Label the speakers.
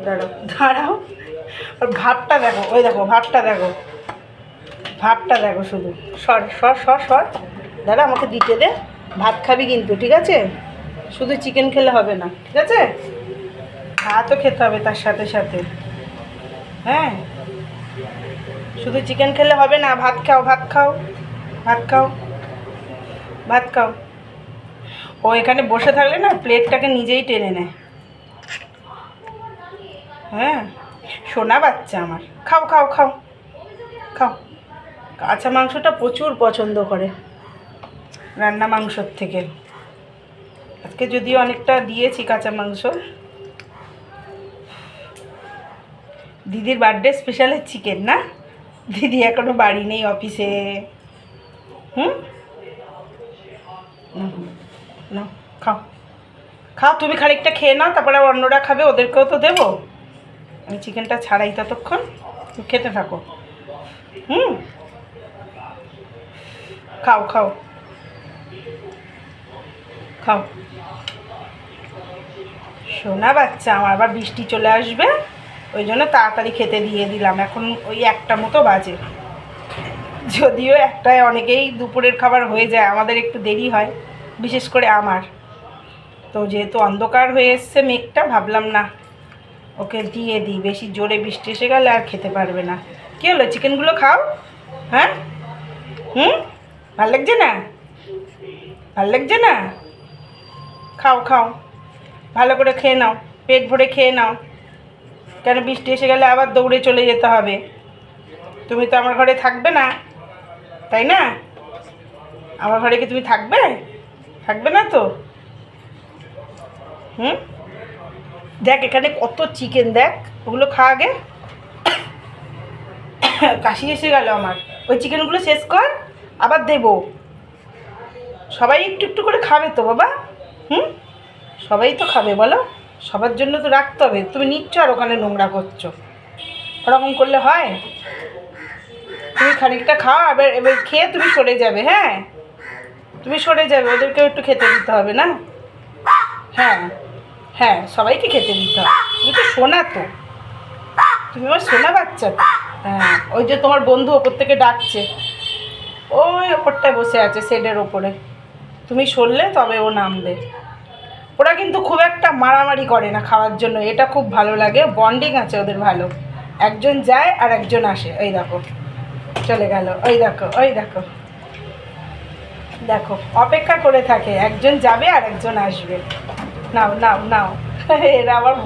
Speaker 1: দাঁড়াও দাঁড়াও, আর ভাবটা দেখো, ওই দেখো ভাবটা দেখো, ভাবটা দেখো শুধু। সর সর সর সর, দাঁড়া আমাকে দিতে দে। ভাত খাবি কিন্তু, ঠিক আছে? শুধু চিকেন খেলে হবে না, ঠিক আছে? ভাতও খেতে হবে তার সাথে সাথে। হ্যাঁ, শুধু চিকেন খেলে হবে না, ভাত খাও, ভাত খাও, ভাত খাও, ভাত খাও। ও এখানে বসে থাকলে না প্লেটটাকে নিজেই টেনে নেয়। হ্যাঁ, সোনা বাচ্চা আমার। খাও খাও খাও খাও। কাঁচা মাংসটা প্রচুর পছন্দ করে রান্না মাংসর থেকে। আজকে যদিও অনেকটা দিয়েছি কাঁচা মাংস। দিদির বার্থডে স্পেশালের চিকেন না? দিদি এখনো বাড়ি নেই, অফিসে। হুম, না খাও খাও, তুমি খানিকটা খেয়ে নাও, তারপরে অন্যরা খাবে, ওদেরকেও তো দেবো। আমি চিকেনটা ছাড়াই ততক্ষণ, খেতে থাকো। হুম, খাও খাও খাও। সোনা বাচ্চা আমার, আবার বৃষ্টি চলে আসবে, ওই জন্য তাড়াতাড়ি খেতে দিয়ে দিলাম। এখন ওই 1টা মতো বাজে, যদিও 1টায় অনেকেই দুপুরের খাবার হয়ে যায়, আমাদের একটু দেরি হয়, বিশেষ করে আমার। তো যেহেতু অন্ধকার হয়ে এসছে মেঘটা, ভাবলাম না ওকে দিয়ে দিই, বেশি জোরে বৃষ্টি এসে গেলে আর খেতে পারবে না। কী হলো, চিকেনগুলো খাও। হ্যাঁ, হুম, ভাল লাগছে না? ভাল লাগছে না? খাও খাও, ভালো করে খেয়ে নাও, পেট ভরে খেয়ে নাও। কেন, বৃষ্টি এসে গেলে আবার দৌড়ে চলে যেতে হবে। তুমি তো আমার ঘরে থাকবে না, তাই না? আমার ঘরে কি তুমি থাকবে? থাকবে না তো। হুম, দেখ এখানে কত চিকেন, দেখ ওগুলো খা আগে। কাশি এসে গেল আমার। ওই চিকেনগুলো শেষ কর, আবার দেবো। সবাই একটু একটু করে খাবে তো বাবা। হুম, সবাই তো খাবে বলো, সবার জন্য তো রাখতে হবে। তুমি নিচ্ছ আর ওখানে নোংরা করছো, ওরকম করলে হয়? তুমি খানিকটা খাও, এবার এবার খেয়ে তুমি সরে যাবে। হ্যাঁ, তুমি সরে যাবে, ওদেরকেও একটু খেতে দিতে হবে না? হ্যাঁ হ্যাঁ, সবাইকে খেতে দিতে হবে। তুমি তো সোনা, তো তুমি আমার সোনা বাচ্চা তো। হ্যাঁ, ওই যে তোমার বন্ধু ওপর থেকে ডাকছে, ওই ওপরটায় বসে আছে শেডের ওপরে। তুমি সরলে তবে ও নামবে। ওরা কিন্তু খুব একটা মারামারি করে না খাওয়ার জন্য, এটা খুব ভালো লাগে, বন্ডিং আছে ওদের ভালো। একজন যায় আর একজন আসে, ওই দেখো চলে গেল, ওই দেখো ওই দেখো, দেখো অপেক্ষা করে থাকে, একজন যাবে আর একজন আসবে। নাও নাও নাও, এরা আবার ভয়